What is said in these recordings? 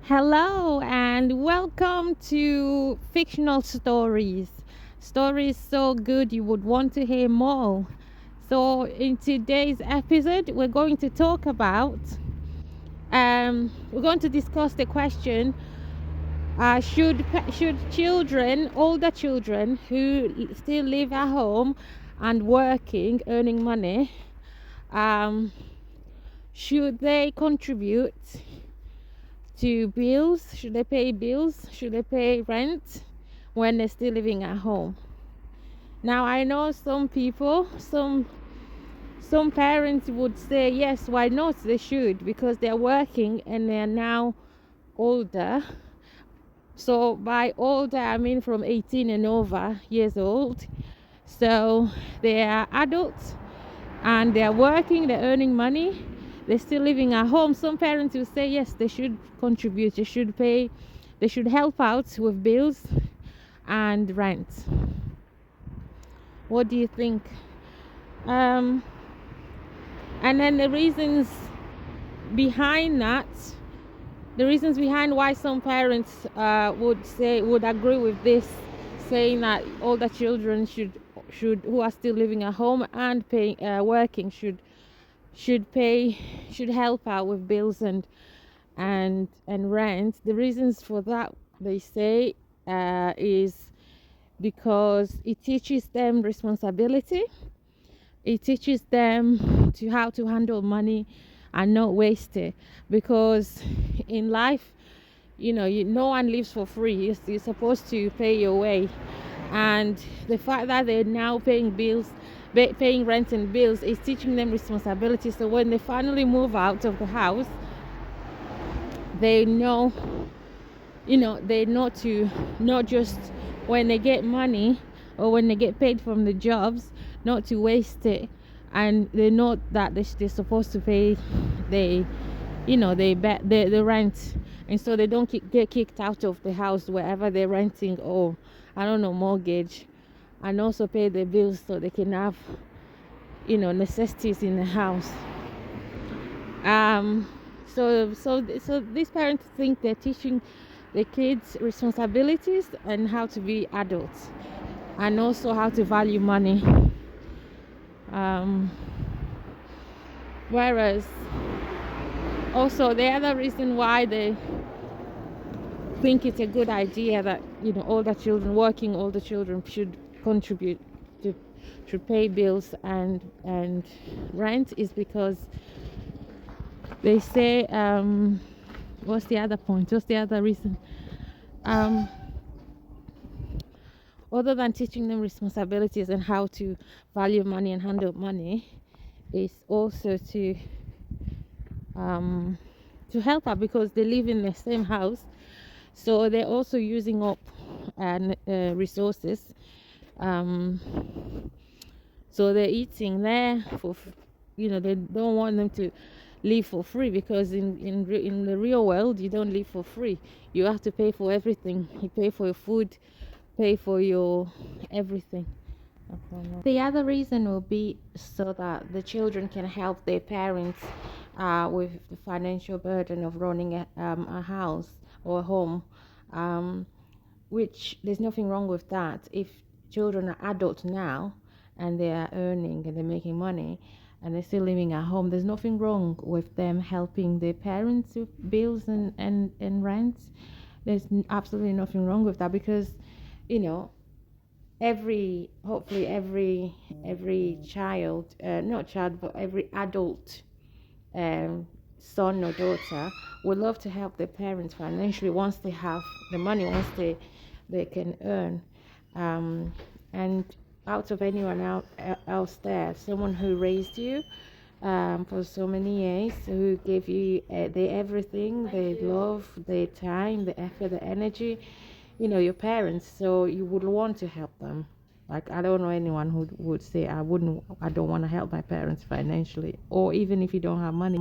Hello and welcome to Fictional Stories. Stories so good you would want to hear more. So, in today's episode, we're going to discuss the question: should children, older children who still live at home and working, earning money, um, should they contribute to bills? Should they pay bills? Should they pay rent when they're still living at home? Now I know some parents would say yes, why not? They should, because they're working and they're now older. So by older I mean from 18 and over years old. So they are adults and they're working, they're earning money, they're still living at home. Some parents will say yes, they should contribute, they should pay, they should help out with bills and rent. What do you think? um and then behind that the reasons behind why some parents would agree with this, saying that older children should who are still living at home and paying working should help out with bills and rent. The reasons for that, they say, is because it teaches them responsibility. It teaches them to how to handle money and not waste it, because in life, no one lives for free. You're supposed to pay your way, and the fact that they're now paying bills, paying rent and bills, is teaching them responsibility. So when they finally move out of the house, they know, they know to not just, when they get money or when they get paid from the jobs, not to waste it. And they know that they're supposed to pay the they bet the rent, and so they don't get kicked out of the house wherever they're renting, or I don't know, mortgage, and also pay the bills so they can have necessities in the house. So these parents think they're teaching the kids responsibilities and how to be adults, and also how to value money. um Whereas also the other reason why they think it's a good idea that older children should contribute to should pay bills and rent is because they say, what's the other point, what's the other reason, um other than teaching them responsibilities and how to value money and handle money, is also um to help out, because they live in the same house, so they're also using up and resources. um so they're eating there they don't want them to live for free, because in the real world you don't live for free. You have to pay for everything. You pay for your food, pay for your everything. The other reason will be so that the children can help their parents with the financial burden of running a house or a home, um, which there's nothing wrong with that. If children are adults now and they are earning and they're making money and they're still living at home, there's nothing wrong with them helping their parents with bills and rents. There's absolutely nothing wrong with that, because you know hopefully every child, not child, but every adult, son or daughter, would love to help their parents financially once they have the money, once they can earn. And out of anyone else there, someone who raised you for so many years, who gave you their everything, their love, their time, the effort, the energy, your parents, so you would want to help them. Like, I don't know anyone who would say, I don't want to help my parents financially, or even if you don't have money.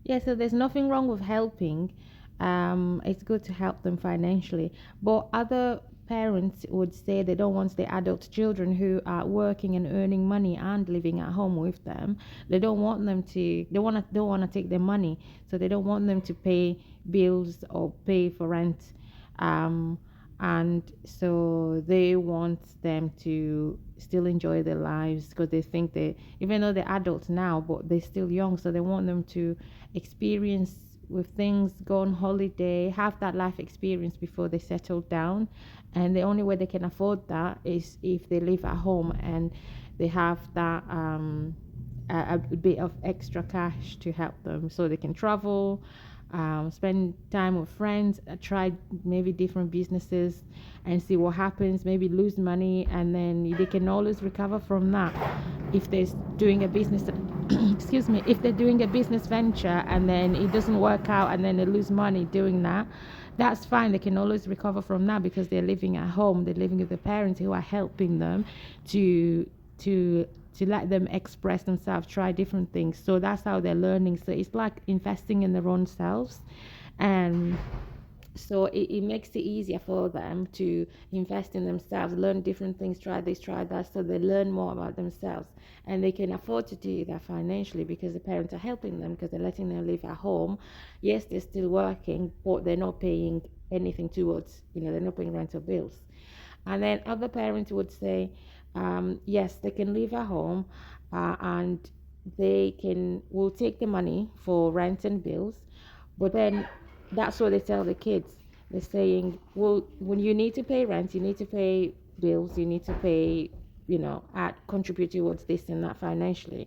Yeah, so there's nothing wrong with helping. It's good to help them financially, but other parents would say they don't want their adult children who are working and earning money and living at home with them. They don't want them to. They don't want to take their money, so they don't want them to pay bills or pay for rent. Um, and so they want them to still enjoy their lives because they think they, even though they're adults now, but they're still young, so they want them to experience with things, go on holiday, have that life experience before they settle down. And the only way they can afford that is if they live at home and they have that a bit of extra cash to help them so they can travel, spend time with friends, try maybe different businesses and see what happens, maybe lose money, and then they can always recover from that. If they're doing a business, excuse me, if they're doing a business venture and then it doesn't work out and then they lose money doing that, that's fine. They can always recover from that because they're living at home, they're living with the parents who are helping them to to to let them express themselves, try different things. So that's how they're learning. So it's like investing in their own selves. And so it makes it easier for them to invest in themselves, learn different things, try this, try that, so they learn more about themselves. And they can afford to do that financially because the parents are helping them, because they're letting them live at home. Yes, they're still working, but they're not paying anything towards, they're not paying rental bills. And then other parents would say, yes, they can live at home, and they can will take the money for rent and bills. But then that's what they tell the kids. They're saying, well, when you need to pay rent, you need to pay bills, you need to pay, add contribute towards this and that financially.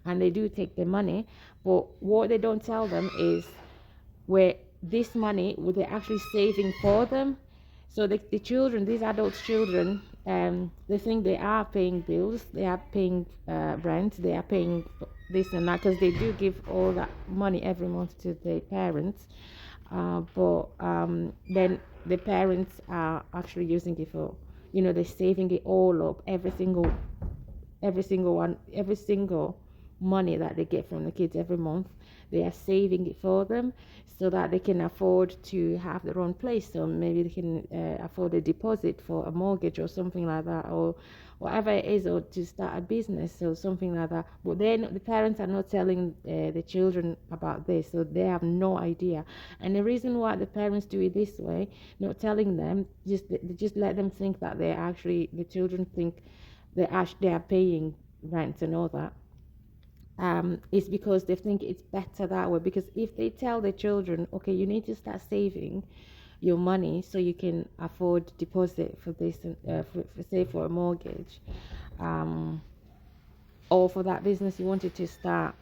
And they do take the money. But what they don't tell them is where this money, what they're actually saving for them. So the children, these adult children, they think they are paying bills, they are paying rent, they are paying this and that, because they do give all that money every month to their parents. But then the parents are actually using it for, they're saving it all up, every single money that they get from the kids every month, they are saving it for them so that they can afford to have their own place. So maybe they can afford a deposit for a mortgage or something like that, or whatever it is, or to start a business or something like that. But then the parents are not telling the children about this, so they have no idea. And the reason why the parents do it this way, not telling them, just let them think that they're actually, the children think they are paying rent and all that, is because they think it's better that way. Because if they tell the children, okay, you need to start saving your money so you can afford deposit for this, for say for a mortgage, um, or for that business you wanted to start,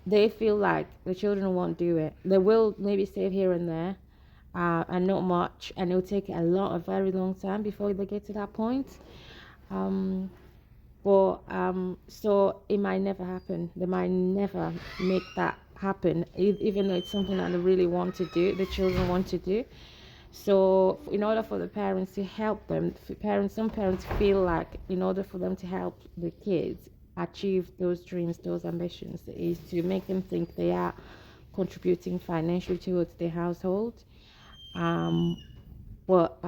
they feel like the children won't do it. They will maybe save here and there, and not much, and it'll take a very long time before they get to that point. Um, but so it might never happen. They might never make that happen, even though it's something that they really want to do, the children want to do. So in order for the parents to help them, some parents feel like in order for them to help the kids achieve those dreams, those ambitions, is to make them think they are contributing financially towards the household. um but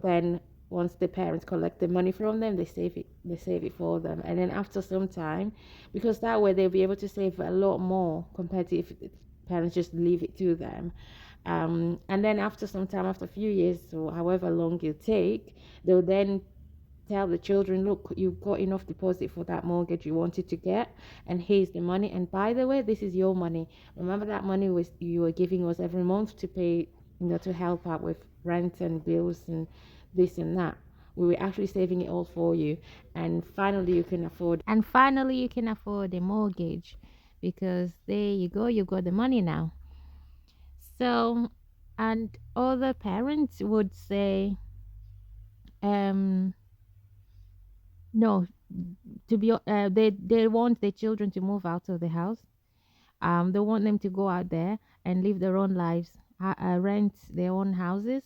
then once the parents collect the money from them, they save it for them. And then after some time, because that way they'll be able to save a lot more compared to if parents just leave it to them. And then after some time, after a few years or however long it take, they'll then tell the children, look, you've got enough deposit for that mortgage you wanted to get, and here's the money, and by the way, this is your money. Remember that money was you were giving us every month to pay, to help out with rent and bills and this and that. We were actually saving it all for you, and finally you can afford a mortgage, because there you go, you got the money now. So, and other parents would say, um no, they want their children to move out of the house. They want them to go out there and live their own lives, rent their own houses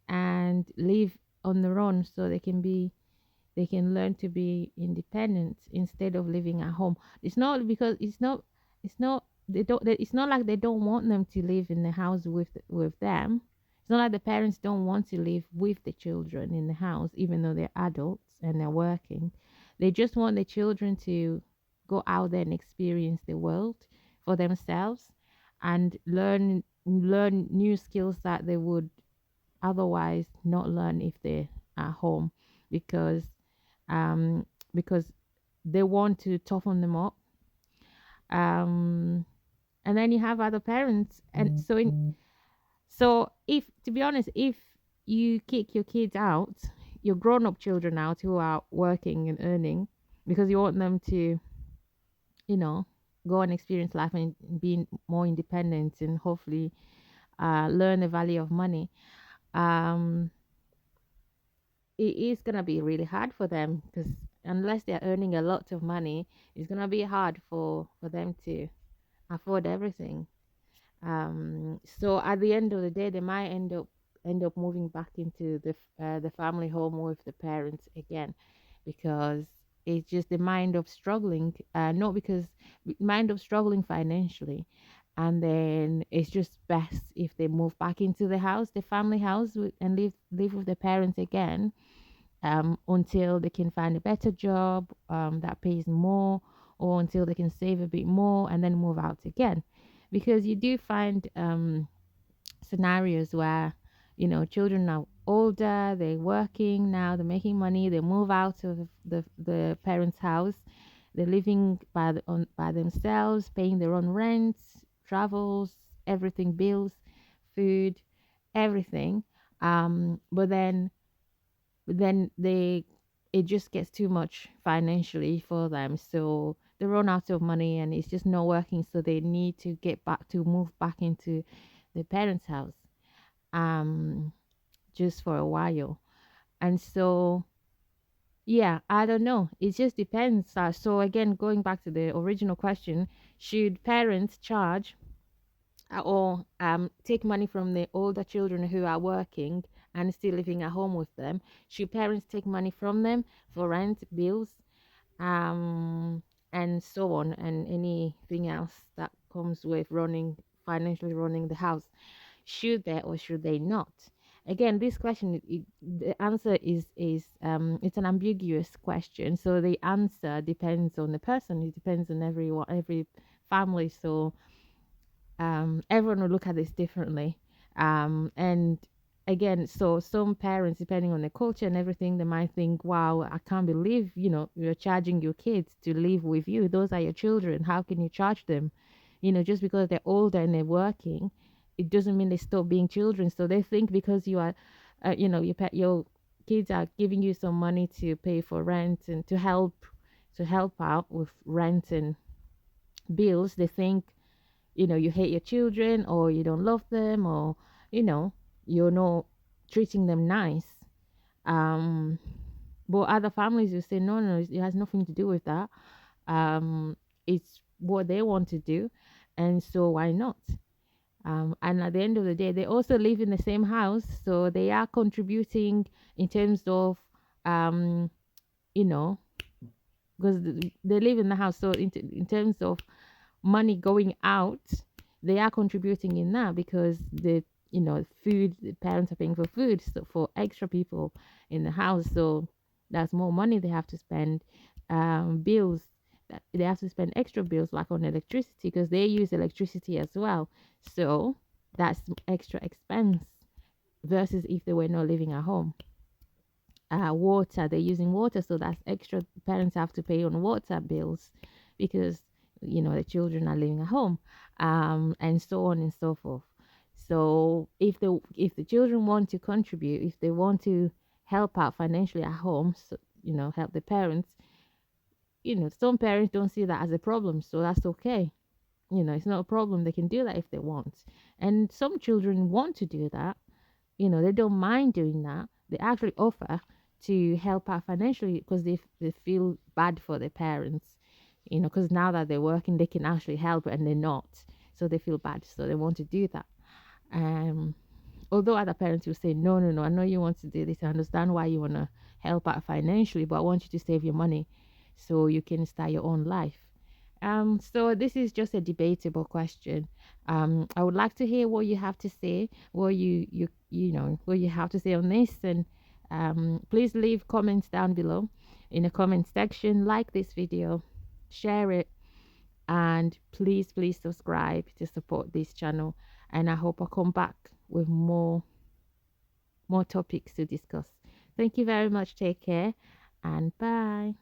and live on their own, so they can learn to be independent instead of living at home. It's not because it's not it's not like they don't want them to live in the house with them. It's not like the parents don't want to live with the children in the house, even though they're adults and they're working. They just want the children to go out there and experience the world for themselves and learn learn new skills that they would otherwise not learn if they're at home, because um because they want to toughen them up. um and then you have other parents, and so if, to be honest, if you kick your kids out, your grown-up children out who are working and earning, because you want them to, you know, go and experience life and be more independent and hopefully learn the value of money, um, it is going to be really hard for them, because unless they're earning a lot of money, it's going to be hard for them to afford everything. So at the end of the day, they might end up moving back into the family home with the parents again, because it's just the mind of struggling, not because mind of struggling financially, and then it's just best if they move back into the house, the family house, and live with the parents again, until they can find a better job that pays more, or until they can save a bit more and then move out again. Because you do find scenarios where, children are older, they're working now, they're making money, they move out of the parents' house, they're living by themselves, paying their own rents, travels, everything, bills, food, everything. But then they it just gets too much financially for them, so they run out of money and it's just not working, so they need to move back into the parents house, um just for a while. And so, yeah, I don't know, it just depends. So again, going back to the original question, should parents charge or take money from the older children who are working and still living at home with them? Should parents take money from them for rent, bills, um, and so on, and anything else that comes with financially running the house? Should they or should they not? Again, this question, the answer is it's an ambiguous question. So the answer depends on the person. It depends on every family. So everyone will look at this differently. And again, so some parents, depending on the culture and everything, they might think, wow, I can't believe, you're charging your kids to live with you. Those are your children. How can you charge them? Just because they're older and they're working, it doesn't mean they stop being children. So they think because you are, your kids are giving you some money to pay for rent and to help out with rent and bills, they think, you hate your children, or you don't love them, or you know you're not treating them nice. um but other families will say, no, no, it has nothing to do with that. It's what they want to do, and so why not? And at the end of the day, they also live in the same house, so they are contributing in terms of, um you know because they live in the house, so in terms of money going out, they are contributing in that, because food, the parents are paying for food, so for extra people in the house, so that's more money they have to spend. Bills, that they have to spend extra bills, like on electricity, because they use electricity as well, so that's extra expense versus if they were not living at home. Water, they're using water, so that's extra parents have to pay on water bills, because the children are living at home, and so on and so forth. So if the children want to contribute, if they want to help out financially at home, so help the parents, some parents don't see that as a problem, so that's okay. It's not a problem, they can do that if they want. And some children want to do that, they don't mind doing that. They actually offer to help out financially, because they feel bad for their parents, because now that they're working, they can actually help, and they're not, so they feel bad, so they want to do that. um Although other parents will say, no, no, no, I know you want to do this, I understand why you want to help out financially, but I want you to save your money so you can start your own life. So this is just a debatable question. I would like to hear what you have to say, what what you have to say on this, and please leave comments down below in the comment section. Like this video, share it, and please, please subscribe to support this channel. And I hope I'll come back with more topics to discuss. Thank you very much. Take care and bye.